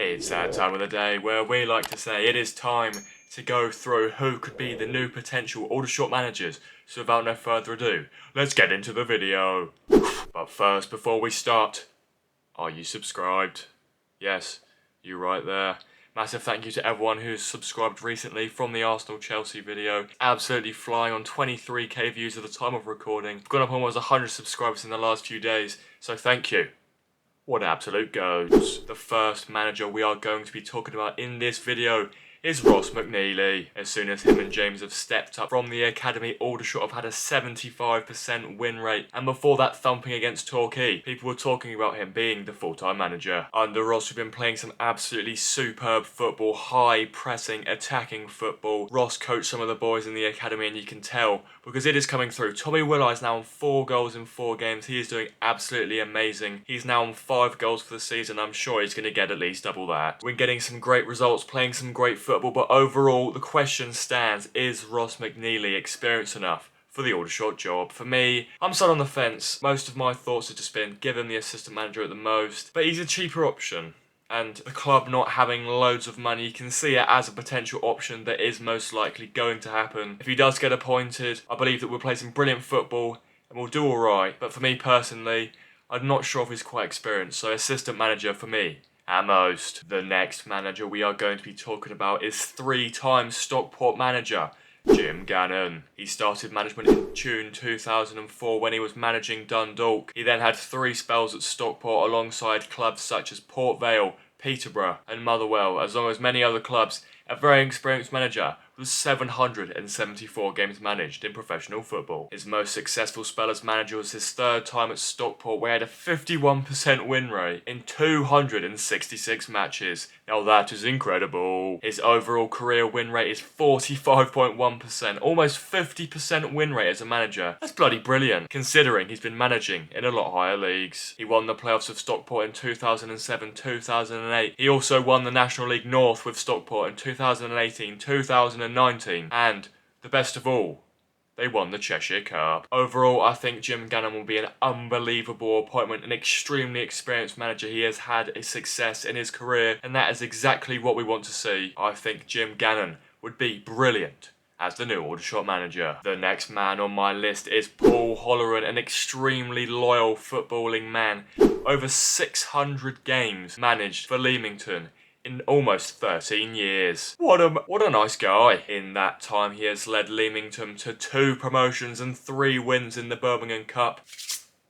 It's that time of the day where we like to say it is time to go through who could be the new potential Aldershot managers. So without no further ado, let's get into the video. But first, before we start, are you subscribed? Yes, you right there. Massive thank you to everyone who's subscribed recently from the Arsenal-Chelsea video. Absolutely flying on 23k views at the time of recording. We've gone up almost 100 subscribers in the last few days, so thank you. What absolute goats. The first manager we are going to be talking about in this video is Ross McNeely. As soon as him and James have stepped up from the academy, Aldershot have had a 75% win rate, and before that thumping against Torquay, people were talking about him being the full-time manager. Under Ross, we've been playing some absolutely superb football, high pressing, attacking football. Ross coached some of the boys in the academy, and you can tell because it is coming through. Tommy Willi is now on 4 goals in 4 games. He is doing absolutely amazing. He's now on 5 goals for the season. I'm sure he's going to get at least double that. We're getting some great results, playing some great football, but overall, the question stands, is Ross McNeely experienced enough for the Aldershot job? For me, I'm still on the fence. Most of my thoughts have just been, give him the assistant manager at the most, but he's a cheaper option. And the club not having loads of money, you can see it as a potential option that is most likely going to happen. If he does get appointed, I believe that we'll play some brilliant football and we'll do alright. But for me personally, I'm not sure if he's quite experienced, so assistant manager for me at most. The next manager we are going to be talking about is 3-time Stockport manager Jim Gannon. He started management in June 2004 when he was managing Dundalk. He then had 3 spells at Stockport alongside clubs such as Port Vale, Peterborough and Motherwell, as long as many other clubs. A very experienced manager with 774 games managed in professional football. His most successful spell as manager was his 3rd time at Stockport, where he had a 51% win rate in 266 matches. Now that is incredible. His overall career win rate is 45.1%, almost 50% win rate as a manager. That's bloody brilliant, considering he's been managing in a lot higher leagues. He won the playoffs with Stockport in 2007-2008. He also won the National League North with Stockport in 2018-2019, and the best of all, they won the Cheshire Cup. Overall, I think Jim Gannon will be an unbelievable appointment, an extremely experienced manager. He has had a success in his career, and that is exactly what we want to see. I think Jim Gannon would be brilliant as the new Aldershot manager. The next man on my list is Paul Holleran, an extremely loyal footballing man. Over 600 games managed for Leamington in almost 13 years. What a nice guy. In that time, he has led Leamington to 2 promotions and 3 wins in the Birmingham Cup.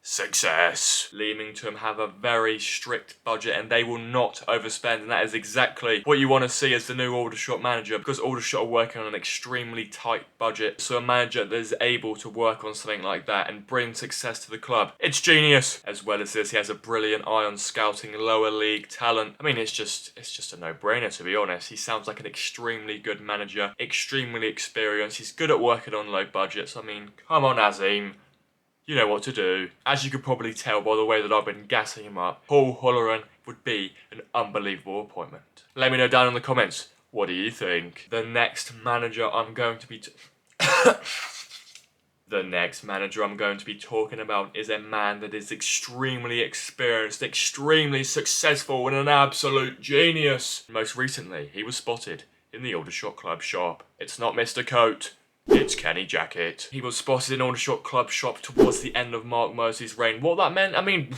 Success. Leamington have a very strict budget and they will not overspend, and that is exactly what you want to see as the new Aldershot manager, because Aldershot are working on an extremely tight budget. So a manager that is able to work on something like that and bring success to the club, it's genius. As well as this, he has a brilliant eye on scouting lower league talent. I mean, it's just a no-brainer, to be honest. He sounds like an extremely good manager, extremely experienced. He's good at working on low budgets. I mean, come on, Azim. You know what to do. As you could probably tell by the way that I've been gassing him up, Paul Holleran would be an unbelievable appointment. Let me know down in the comments, what do you think? The next manager I'm going to be talking about is a man that is extremely experienced, extremely successful, and an absolute genius. Most recently, he was spotted in the Aldershot club shop. It's not Mr. Coat. It's Kenny Jackett. He was spotted in Aldershot club shop towards the end of Mark Mosley's reign. What that meant? I mean,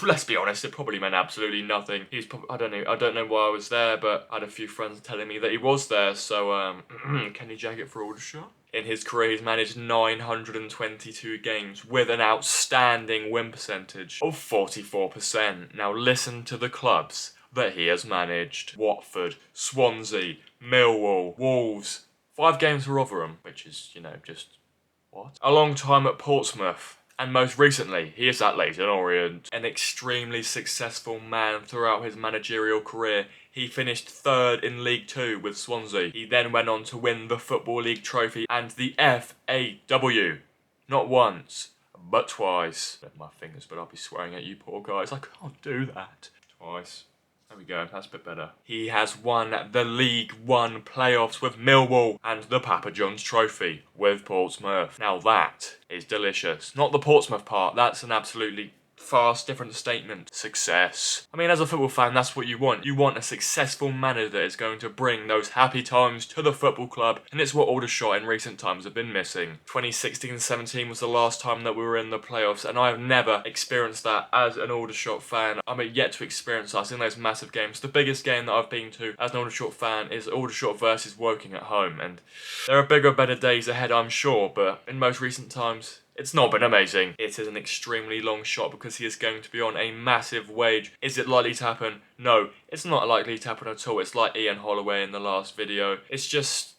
let's be honest, it probably meant absolutely nothing. I don't know why I was there, but I had a few friends telling me that he was there, so, Kenny Jackett for Aldershot. In his career, he's managed 922 games with an outstanding win percentage of 44%. Now listen to the clubs that he has managed. Watford, Swansea, Millwall, Wolves. 5 games for Rotherham, which is, just what? A long time at Portsmouth. And most recently, he is at Leyton Orient. An extremely successful man throughout his managerial career. He finished 3rd in League 2 with Swansea. He then went on to win the Football League trophy and the FAW. Not once, but twice. My fingers, but I'll be swearing at you poor guys. I can't do that. Twice. There we go, that's a bit better. He has won the League One playoffs with Millwall and the Papa John's Trophy with Portsmouth. Now that is delicious. Not the Portsmouth part, that's an absolutely fast, different statement. Success. I mean, as a football fan, that's what you want. You want a successful manager that is going to bring those happy times to the football club, and it's what Aldershot in recent times have been missing. 2016-17 was the last time that we were in the playoffs, and I have never experienced that as an Aldershot fan. I'm yet to experience us in those massive games. The biggest game that I've been to as an Aldershot fan is Aldershot versus Woking at home, and there are bigger, better days ahead, I'm sure, but in most recent times, it's not been amazing. It is an extremely long shot because he is going to be on a massive wage. Is it likely to happen? No, it's not likely to happen at all. It's like Ian Holloway in the last video. It's just...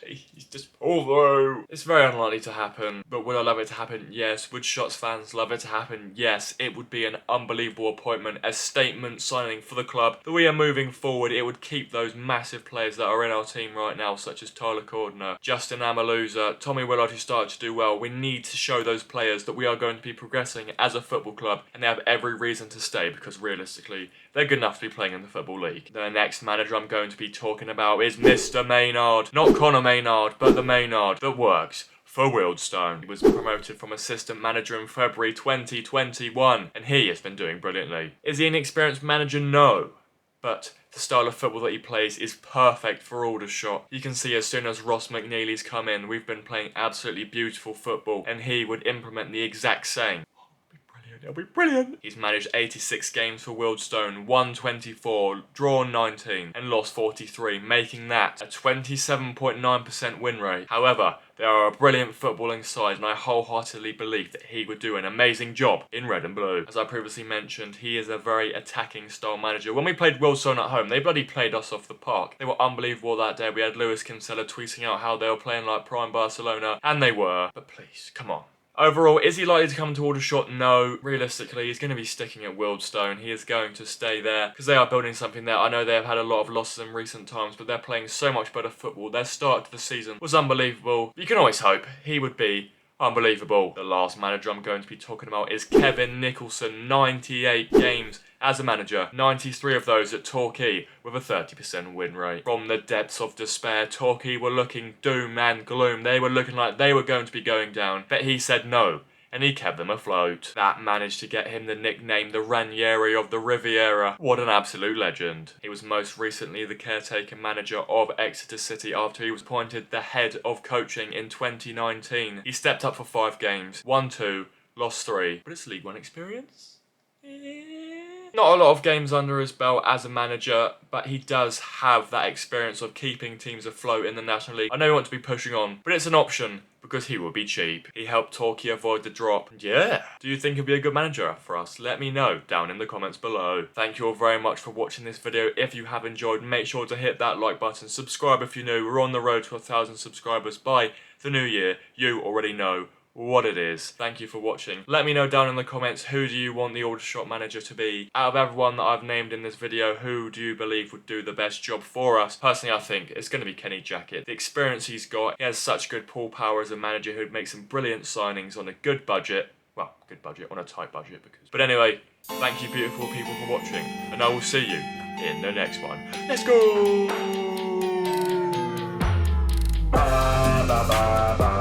please, just although it's very unlikely to happen, but would I love it to happen? Yes. Would Shots fans love it to happen? Yes. It would be an unbelievable appointment, a statement signing for the club that we are moving forward. It would keep those massive players that are in our team right now, such as Tyler Cordner, Justin Amaluza, Tommy Willard, who started to do well. We need to show those players that we are going to be progressing as a football club, and they have every reason to stay because realistically, they're good enough to be playing in the Football League. The next manager I'm going to be talking about is Mr. Maynard. Not Conor Maynard, but the Maynard that works for Wealdstone. He was promoted from assistant manager in February 2021, and he has been doing brilliantly. Is he an experienced manager? No. But the style of football that he plays is perfect for Aldershot. You can see as soon as Ross McNeely's come in, we've been playing absolutely beautiful football, and he would implement the exact same. It'll be brilliant. He's managed 86 games for Wealdstone, won 24, drawn 19, and lost 43, making that a 27.9% win rate. However, they are a brilliant footballing side, and I wholeheartedly believe that he would do an amazing job in red and blue. As I previously mentioned, he is a very attacking style manager. When we played Wealdstone at home, they bloody played us off the park. They were unbelievable that day. We had Lewis Kinsella tweeting out how they were playing like prime Barcelona, and they were. But please, come on. Overall, is he likely to come to Aldershot? No. Realistically, he's going to be sticking at Wealdstone. He is going to stay there because they are building something there. I know they have had a lot of losses in recent times, but they're playing so much better football. Their start to the season was unbelievable. You can always hope he would be unbelievable. The last manager I'm going to be talking about is Kevin Nicholson. 98 games as a manager, 93 of those at Torquay with a 30% win rate. From the depths of despair, Torquay were looking doom and gloom. They were looking like they were going to be going down, but he said no, and he kept them afloat. That managed to get him the nickname the Ranieri of the Riviera. What an absolute legend. He was most recently the caretaker manager of Exeter City after he was appointed the head of coaching in 2019. He stepped up for 5 games, won 2, lost 3, but it's League One experience? Not a lot of games under his belt as a manager, but he does have that experience of keeping teams afloat in the National League. I know he wants to be pushing on, but it's an option because he will be cheap. He helped Torquay avoid the drop. And yeah, do you think he'll be a good manager for us? Let me know down in the comments below. Thank you all very much for watching this video. If you have enjoyed, make sure to hit that like button. Subscribe if you're new. We're on the road to 1,000 subscribers by the new year. You already know what it is. Thank you for watching. Let me know down in the comments, who do you want the Aldershot manager to be? Out of everyone that I've named in this video, who do you believe would do the best job for us? Personally, I think it's going to be Kenny Jackett. The experience he's got, he has such good pull power as a manager who'd make some brilliant signings on a good budget. Well, good budget, on a tight budget because... But anyway, thank you beautiful people for watching, and I will see you in the next one. Let's go! Ba, ba, ba, ba.